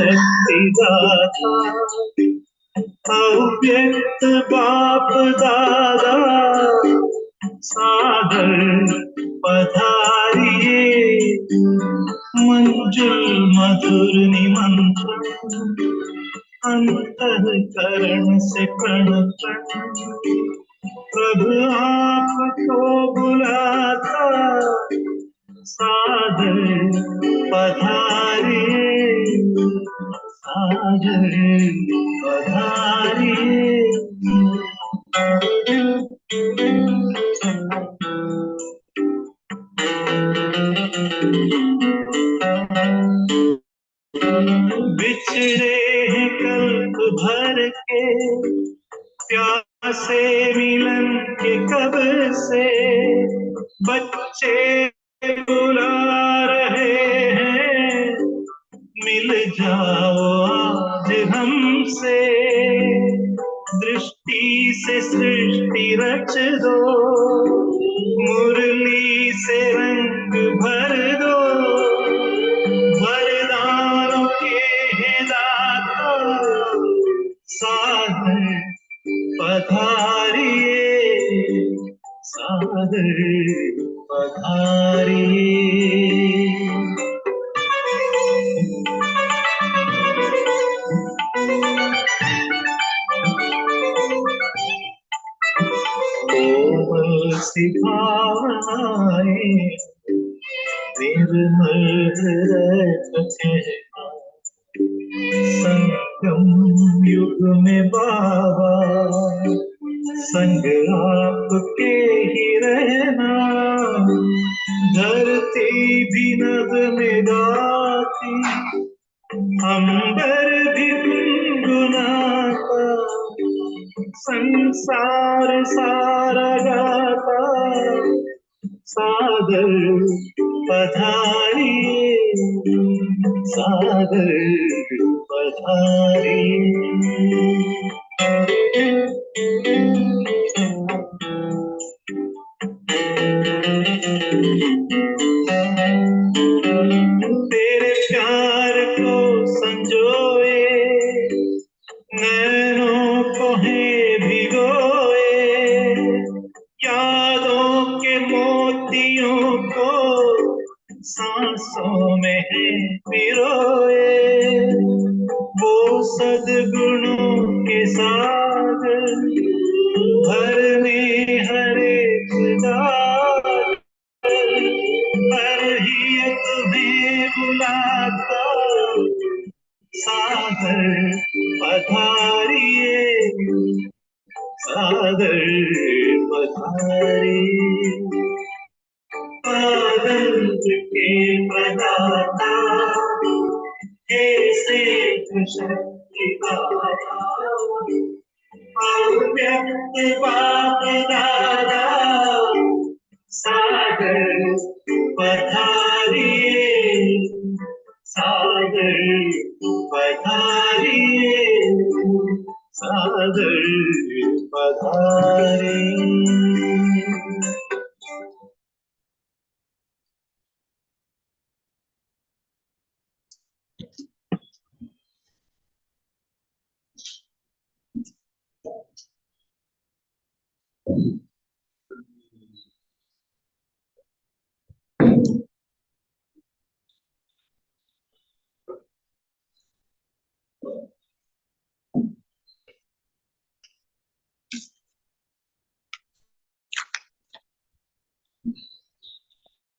शक्तिदाता अव्यक्त बाप दादा सादर पधारिए मंजुल मधुर निमंत्रण अंतःकरण से कण कण प्रभु आपको बुलाता सादर पधारिए सादर पधारिए। बिछड़े हैं कल्प भर के प्यासे मिलन के कब से बच्चे बुला रहे हैं मिल जाओ आज हमसे दृष्टि से सृष्टि रच दो मुरली से रंग भर दो वरदानों के हैं दाता सादर पधारिए सादर पधारिए। कोमल सी भावनाएं निर्मल हृदय कहना संगम युग में बाबा संग आपके ही रहना धरती भी नज़्म गाती अंबर भी गुनगुनाता संसार सारा गाता सादर पधारिए सादर पधारिए। तेरे प्यार को संजोए नैनों को है भिगोए यादों के मोतियों को सांसों में है पिरोए वो सद्गुणों के सागर भरने हर एक दार हर ही तुम्हें बुलाता सादर पधारिए सादर पधारिए। आनंद के प्रदाता हे श्री शक्ति दाता अव्यक्त बाप दादा सादर पधारिए सादर पधारिए सादर पधारिए।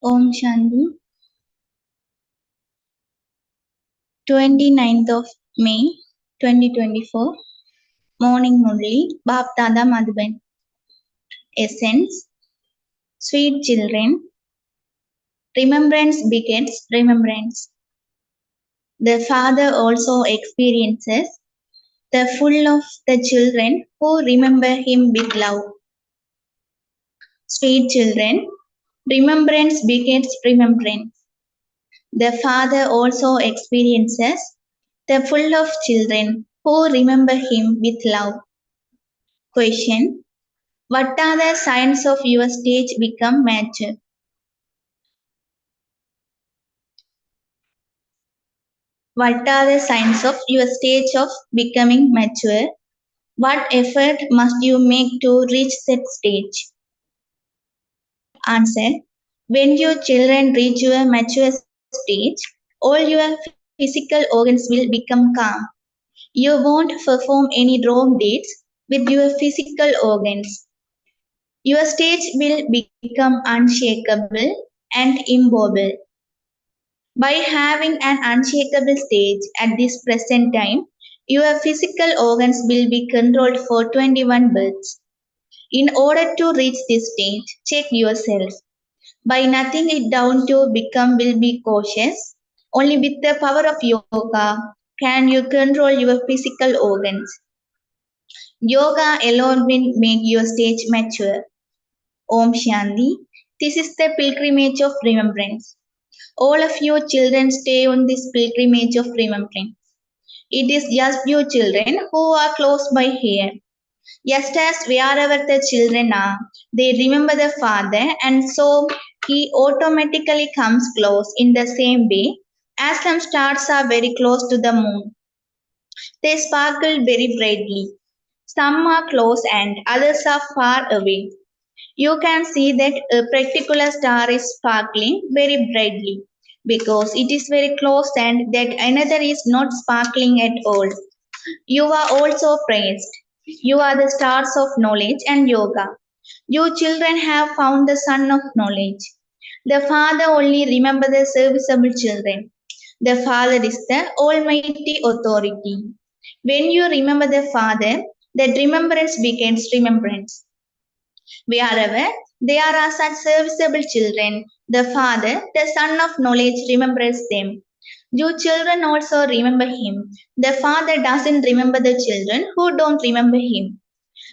Om Shanti. 29th of May 2024. Morning Murli. Bap Dada Madhuban. Essence. Sweet children. Remembrance begets remembrance. The Father also experiences the full of the children who remember him with love. Sweet children, remembrance begets remembrance. The Father also experiences the full of children who remember him with love. Question: what are the signs of your stage become mature? What are the signs of your stage of becoming mature? What effort must you make to reach that stage? Answer: when your children reach your mature stage, all your physical organs will become calm. You won't perform any wrong deeds with your physical organs. Your stage will become unshakable and immovable. By having an unshakable stage at this present time, your physical organs will be controlled for 21 births. In order to reach this stage, check yourself. By nothing it down to become will be cautious. Only with the power of yoga can you control your physical organs. Yoga alone will make your stage mature. Om Shanti. This is the pilgrimage of remembrance. All of you children stay on this pilgrimage of remembrance. It is just you children who are close by here. Just as wherever the children are, they remember the Father, and so he automatically comes close in the same way as some stars are very close to the moon. They sparkle very brightly. Some are close and others are far away. You can see that a particular star is sparkling very brightly because it is very close and that another is not sparkling at all. You are also praised. You are the stars of knowledge and yoga. You children have found the sun of knowledge. The Father only remember the serviceable children. The Father is the almighty authority. When you remember the Father, that remembrance begins remembrance. Wherever there are such serviceable children, the Father, the Son of knowledge, remembers them. You children also remember him. The Father doesn't remember the children who don't remember him.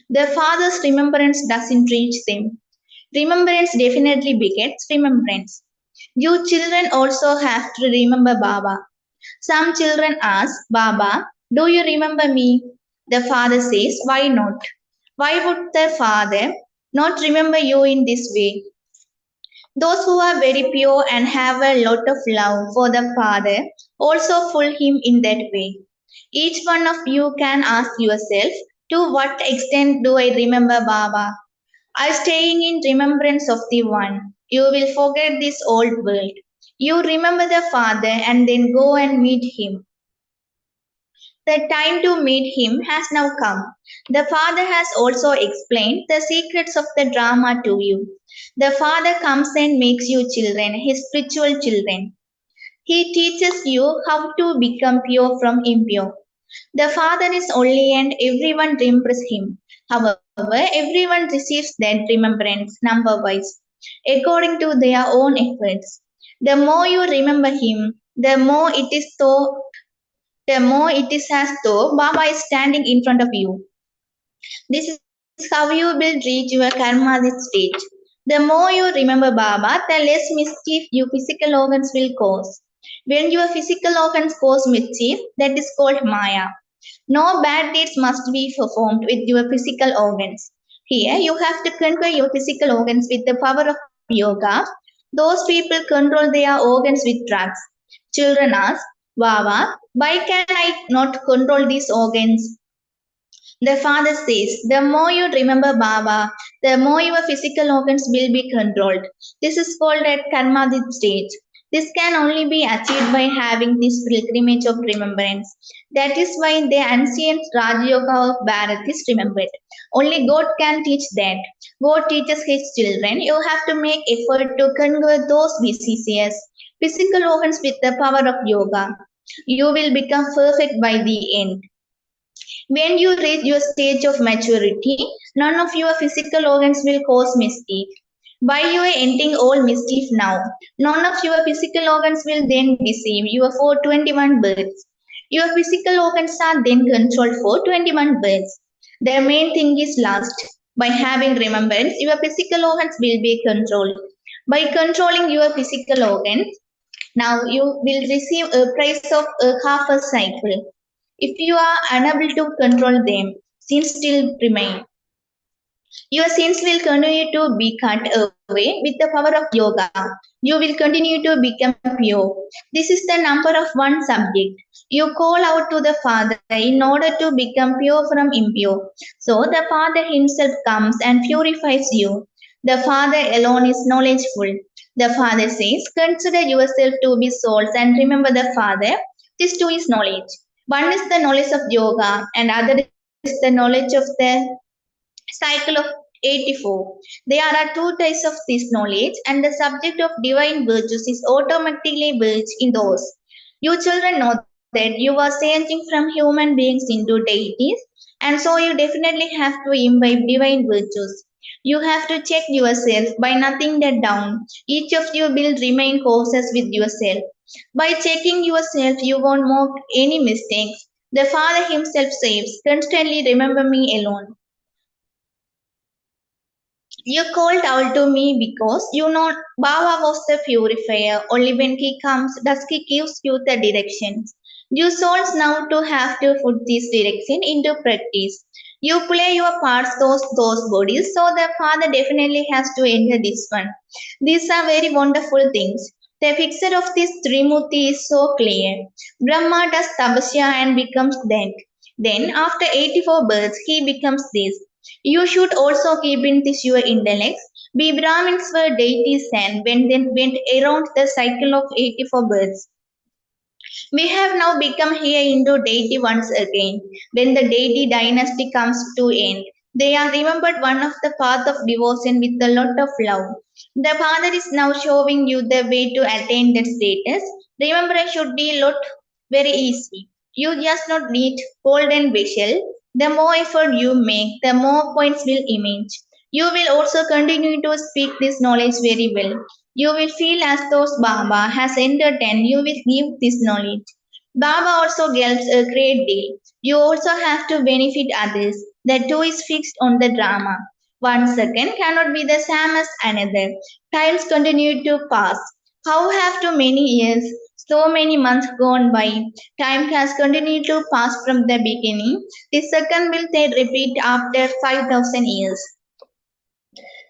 The Father's remembrance doesn't reach them. Remembrance definitely begets remembrance. You children also have to remember Baba. Some children ask, Baba, do you remember me? The Father says, why not? Why would the Father not remember you in this way? Those who are very pure and have a lot of love for the Father also fool him in that way. Each one of you can ask yourself, to what extent do I remember Baba? I staying in remembrance of the One. You will forget this old world. You remember the Father and then go and meet him. The time to meet him has now come. The Father has also explained the secrets of the drama to you. The Father comes and makes you children, his spiritual children. He teaches you how to become pure from impure. The Father is only and everyone remembers him. However, everyone receives that remembrance number wise, according to their own efforts. The more you remember him, the more it is as though Baba is standing in front of you. This is how you will reach your karma stage. The more you remember Baba, the less mischief your physical organs will cause. When your physical organs cause mischief, that is called Maya. No bad deeds must be performed with your physical organs. Here, you have to conquer your physical organs with the power of yoga. Those people control their organs with drugs. Children ask, Baba, why can I not control these organs? The Father says, the more you remember Baba, the more your physical organs will be controlled. This is called at Karmadit stage. This can only be achieved by having this pilgrimage of remembrance. That is why the ancient Raj Yoga of Bharat is remembered. Only God can teach that. God teaches his children. You have to make effort to conquer those diseases, physical organs with the power of yoga. You will become perfect by the end. When you reach your stage of maturity, none of your physical organs will cause mischief. By you are ending all mischief now, none of your physical organs will then deceive you for 21 births. Your physical organs are then controlled for 21 births. Their main thing is lust. By having remembrance, your physical organs will be controlled. By controlling your physical organs, now you will receive a price of a half a cycle. If you are unable to control them, sins still remain. Your sins will continue to be cut away with the power of yoga. You will continue to become pure. This is the number of one subject. You call out to the Father in order to become pure from impure. So the Father Himself comes and purifies you. The Father alone is knowledgeful. The Father says, consider yourself to be souls and remember the Father. This too is knowledge. One is the knowledge of yoga and other is the knowledge of the cycle of 84. There are two types of this knowledge, and the subject of divine virtues is automatically merged in those. You children know that you are changing from human beings into deities, and so you definitely have to imbibe divine virtues. You have to check yourself by nothing that down. Each of you will remain cautious with yourself. By checking yourself, you won't make any mistakes. The Father Himself says, constantly remember me alone. You called out to me because you know Baba was the purifier. Only when he comes does he gives you the directions. You souls now to have to put this direction into practice. You play your parts those bodies, so the Father definitely has to enter this one. These are very wonderful things. The picture of this Trimurti is so clear. Brahma does tapasya and becomes that. Then after 84 births he becomes this. You should also keep in this your intellects. We Brahmins were deities and went around the cycle of 84 births. We have now become here into deity once again. When the deity dynasty comes to end, they are remembered one of the path of devotion with a lot of love. The Father is now showing you the way to attain that status. Remembrance should be lot very easy. You just not need golden vessel. The more effort you make, the more points will emerge. You will also continue to speak this knowledge very well. You will feel as though Baba has entered and you will give this knowledge. Baba also helps a great deal. You also have to benefit others. The two is fixed on the drama. 1 second cannot be the same as another. Times continue to pass. How have too many years, so many months gone by? Time has continued to pass from the beginning. The second will then repeat after 5,000 years.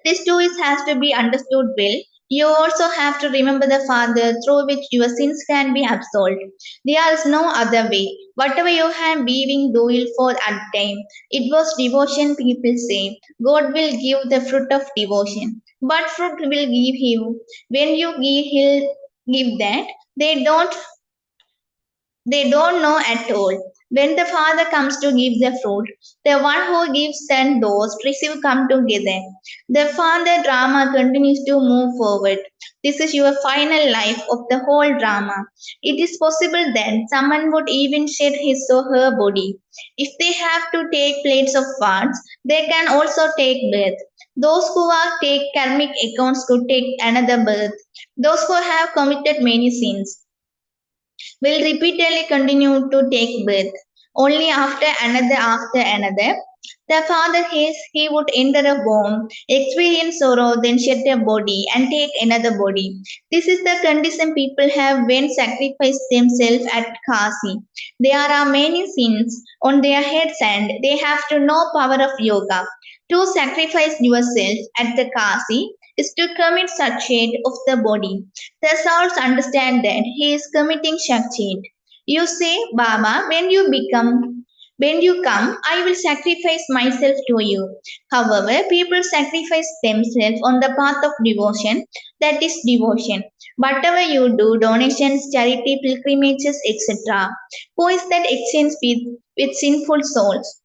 This too is has to be understood well. You also have to remember the Father through which your sins can be absolved. There is no other way. Whatever you have been doing for at time, it was devotion people say. God will give the fruit of devotion. But fruit will give you. When you give, He'll give that. They don't know at all. When the Father comes to give the fruit, the one who gives and those receive come together. The Father drama continues to move forward. This is your final life of the whole drama. It is possible that someone would even shed his or her body. If they have to take plates of parts, they can also take birth. Those who are take karmic accounts could take another birth. Those who have committed many sins will repeatedly continue to take birth, only after another. The father says he would enter a womb, experience sorrow, then shed a body and take another body. This is the condition people have when sacrifice themselves at Kasi. There are many sins on their heads and they have to know power of yoga. To sacrifice yourself at the Kasi is to commit Satchet of the body. The souls understand that he is committing Shaktit. You say, Baba, when you come, I will sacrifice myself to you. However, people sacrifice themselves on the path of devotion, that is devotion. Whatever you do, donations, charity, pilgrimages, etc. Who is that exchange with sinful souls?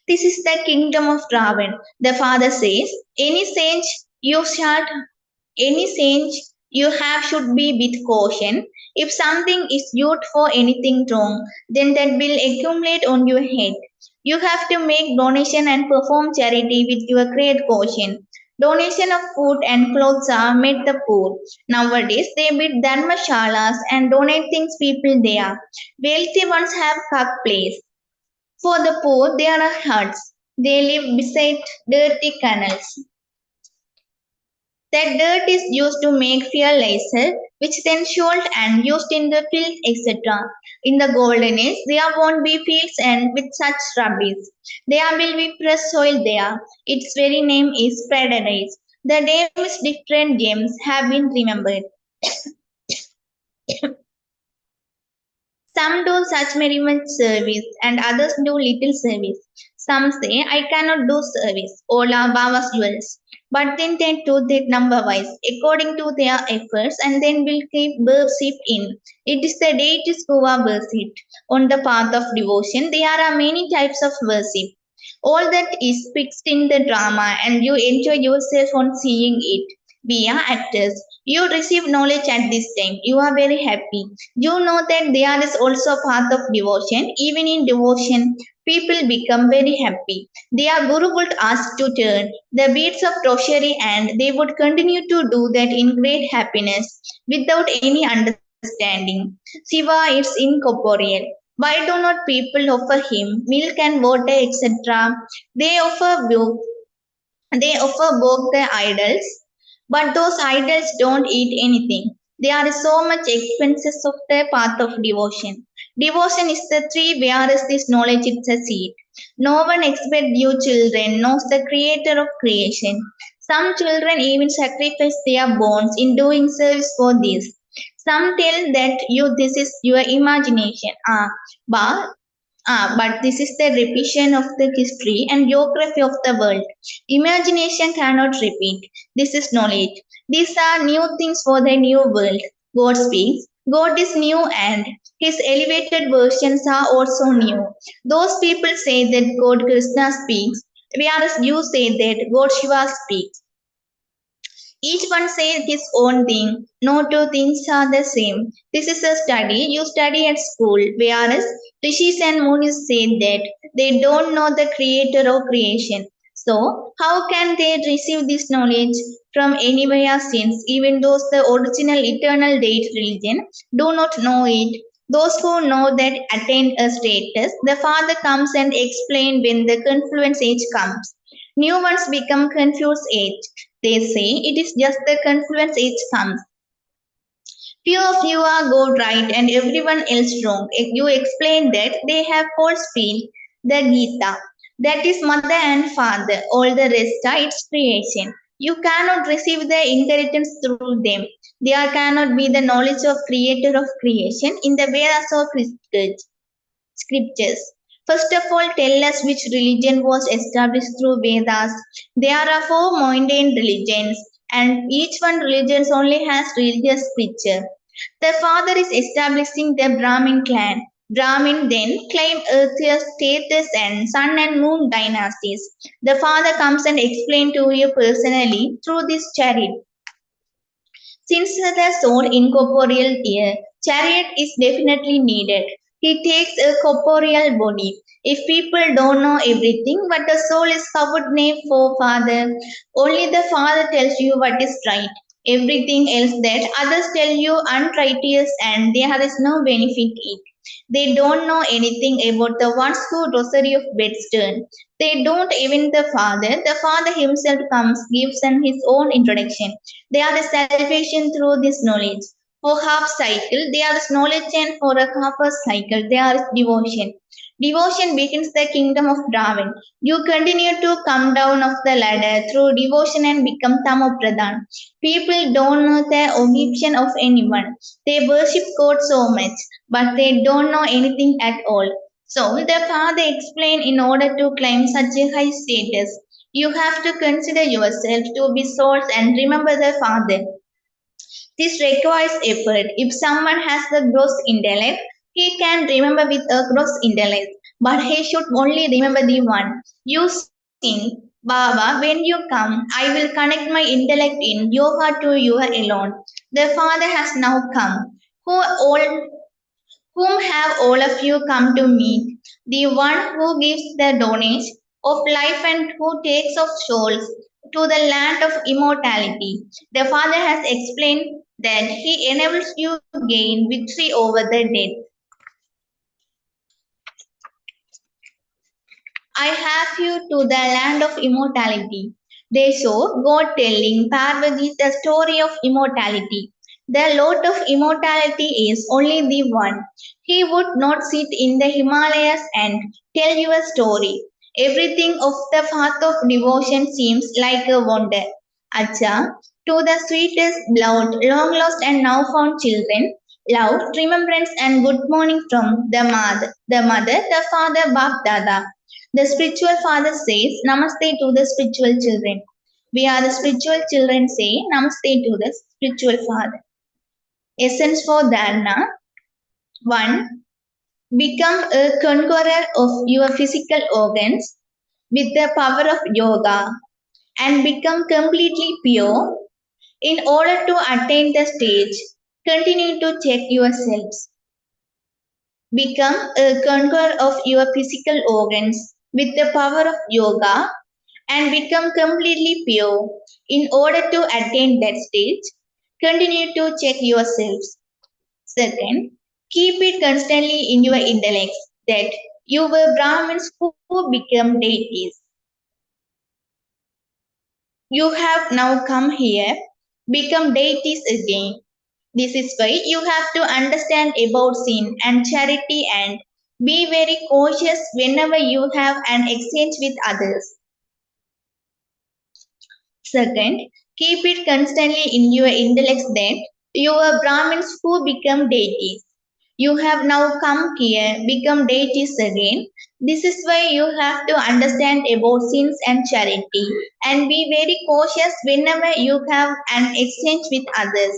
This is the kingdom of Ravan. The father says, any saint you shall any change you have should be with caution. If something is used for anything wrong, then that will accumulate on your head. You have to make donation and perform charity with your great caution. Donation of food and clothes are made the poor. Nowadays, they build dharmashalas and donate things people there. Wealthy ones have cook place. For the poor, there are huts. They live beside dirty canals. That dirt is used to make fertilizer, which then sold and used in the fields, etc. In the golden age, there won't be fields and with such rubbish. There will be fresh soil there. Its very name is paradise. The names different gems have been remembered. Some do such very much service and others do little service. Some say, I cannot do service, all are Baba's jewels. But then they do that number wise, according to their efforts, and then will keep worship in. It is the deities who are worshipped. On the path of devotion, there are many types of worship. All that is fixed in the drama, and you enjoy yourself on seeing it. We are actors. You receive knowledge at this time. You are very happy. You know that there is also a path of devotion. Even in devotion, people become very happy. Their guru would ask to turn the beads of rosary and they would continue to do that in great happiness without any understanding. Shiva is incorporeal. Why do not people offer him milk and water, etc.? They offer both the idols, but those idols don't eat anything. There is so much expenses of the path of devotion. Devotion is the tree whereas this knowledge is a seed. No one expects you children knows the creator of creation. Some children even sacrifice their bones in doing service for this. Some tell that you this is your imagination. But but this is the repetition of the history and geography of the world. Imagination cannot repeat. This is knowledge. These are new things for the new world. God speaks. God is new and his elevated versions are also new. Those people say that God Krishna speaks, whereas you say that God Shiva speaks. Each one says his own thing. No two things are the same. This is a study you study at school, whereas Rishis and Munis say that they don't know the creator of creation. So, how can they receive this knowledge from anywhere since even those the original eternal date religion do not know it? Those who know that attain a status, the Father comes and explain when the confluence age comes. New ones become confused age. They say it is just the confluence age comes. Few of you are good right and everyone else wrong. If you explain that they have false faith, the Gita. That is mother and father. All the rest are its creation. You cannot receive the inheritance through them. There cannot be the knowledge of creator of creation in the Vedas or scriptures. First of all, tell us which religion was established through Vedas. There are four mundane religions, and each one religion only has religious scripture. The father is establishing the Brahmin clan. Brahmin then claim earthly status and sun and moon dynasties. The father comes and explain to you personally through this chariot. Since the soul incorporeal chariot is definitely needed. He takes a corporeal body. If people don't know everything, but the soul is covered name for Father, only the Father tells you what is right. Everything else that others tell you unrighteous and there is no benefit it. They don't know anything about the ones who rosary of beds turn. They don't even the Father. The Father himself comes, gives them his own introduction. There is salvation through this knowledge. For half cycle, there is knowledge, and for a half a cycle, there is devotion. Devotion begins the kingdom of Brahman. You continue to come down of the ladder through devotion and become Tamopradhan. People don't know the origin of anyone. They worship God so much, but they don't know anything at all. So the father explained in order to claim such a high status, you have to consider yourself to be souls and remember the father. This requires effort. If someone has the gross intellect, he can remember with a gross intellect, but he should only remember the one. You sing, Baba, when you come, I will connect my intellect in your heart to you alone. The Father has now come. Whom have all of you come to meet? The one who gives the donation of life and who takes of souls to the land of immortality. The Father has explained that He enables you to gain victory over the death. I have you to the land of immortality. They saw God telling Parvati the story of immortality. The Lord of immortality is only the one. He would not sit in the Himalayas and tell you a story. Everything of the path of devotion seems like a wonder. Acha, to the sweetest, beloved, long lost and now found children, love, remembrance and good morning from the mother, the father, Bap Dada. The spiritual father says Namaste to the spiritual children. We are the spiritual children say Namaste to the spiritual father. Essence for Dharana 1. Become a conqueror of your physical organs with the power of yoga and become completely pure. In order to attain the stage, continue to check yourselves. Become a conqueror of your physical organs with the power of yoga and become completely pure. In order to attain that stage, continue to check yourselves. Second, keep it constantly in your intellect that you were Brahmins who become deities. You have now come here, become deities again. This is why you have to understand about sin and charity and be very cautious whenever you have an exchange with others. Second, keep it constantly in your intellect that you are Brahmins who become deities. You have now come here, become deities again. This is why you have to understand about sins and charity and be very cautious whenever you have an exchange with others.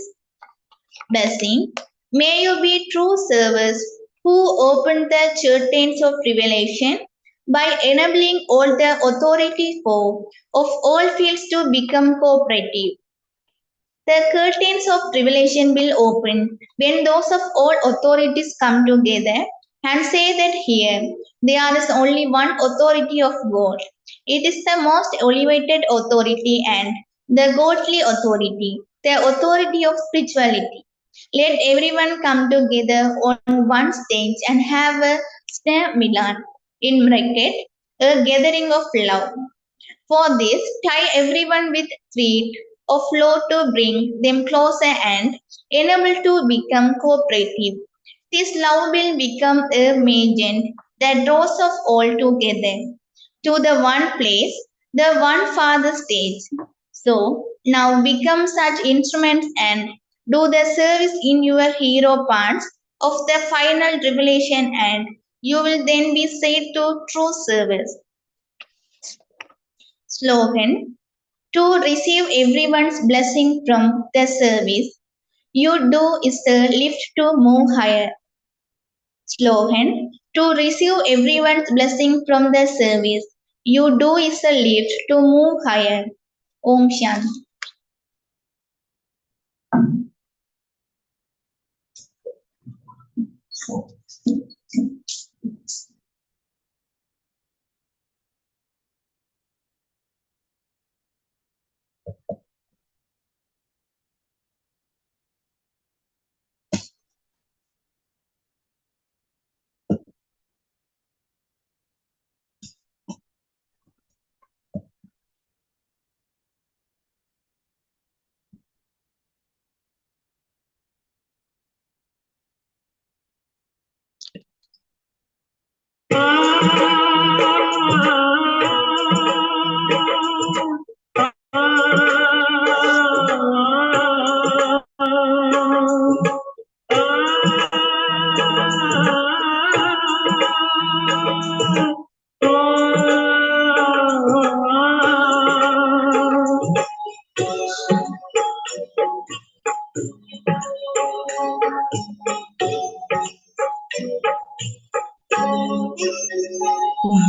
Blessing. May you be true servers who open the curtains of revelation by enabling all the authority of all fields to become cooperative. The curtains of revelation will open when those of all authorities come together and say that here there is only one authority of God. It is the most elevated authority and the godly authority, the authority of spirituality. Let everyone come together on one stage and have a Sneh Milan in bracket, a gathering of love. For this, tie everyone with thread of law to bring them closer and enable to become cooperative. This love will become a magent that draws us all together to the one place, the one Father stage. So now become such instruments and do the service in your hero parts of the final revelation and you will then be said to true service. Slogan to receive everyone's blessing from the service you do is the lift to move higher. Slogan to receive everyone's blessing from the service you do is a lift to move higher. Om Shanti.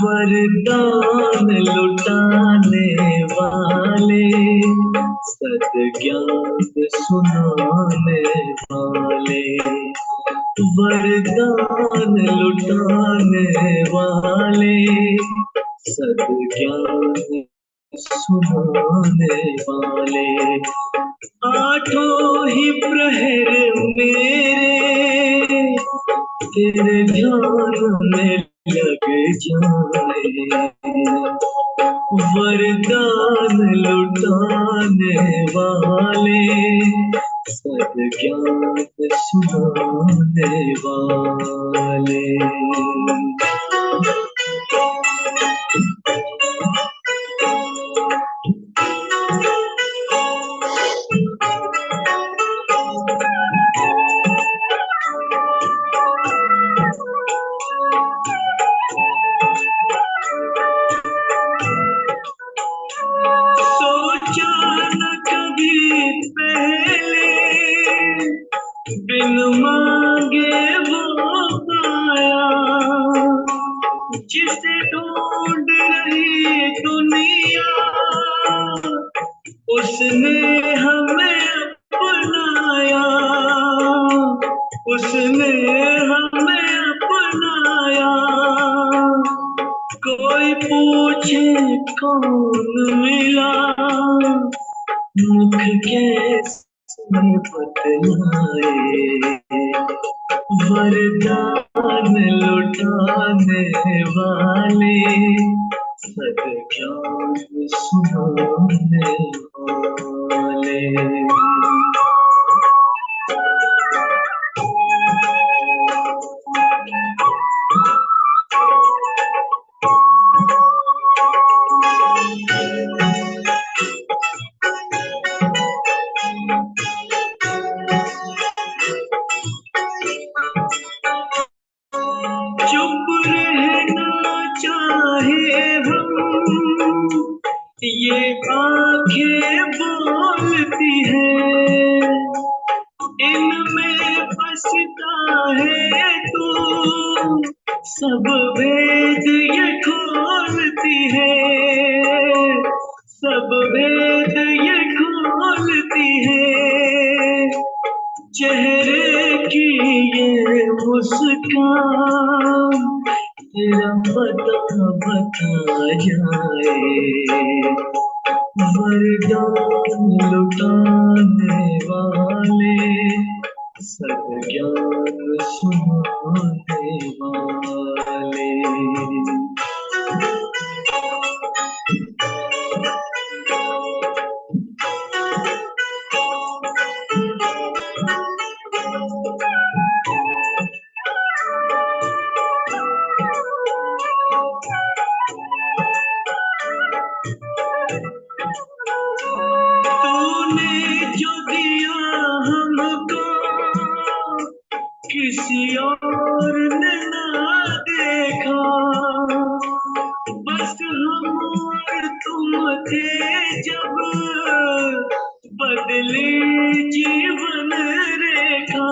वरदान लुटाने वाले सद्ज्ञान सुनाने वाले वरदान लुटाने वाले सद्ज्ञान सुनाने वाले, आठों ही प्रहर मेरे तेरे ध्यान में लग जाए, वरदान लुटाने वाले, सद्ज्ञान सुनाने वाले। सोचा न कभी पहले, बिन मांगे वो पाया, जिसे ढूंढ रही दुनिया, उसने हमें अपनाया, उसने हमें अपनाया। कोई पूछे कौन मिला, मुख कैसे बतलाए, वरदान लुटाने वाले, सद्ज्ञान सुनाने वाले। चुप रहना चाहे हम, ये आंखें बोलती है, इनमें बसता है तू, सब भेद ये खोलती है, सब भेद ये खोलती है। चेहरे की ये मुस्कान तेरा पता बता जाए, वरदान लुटाने वाले, सद्ज्ञान सुनाने वाले। तूने जो दिया हमको, किसी और ने ना देखा, बस हम और तुम थे जब, बदले जीवन रेखा।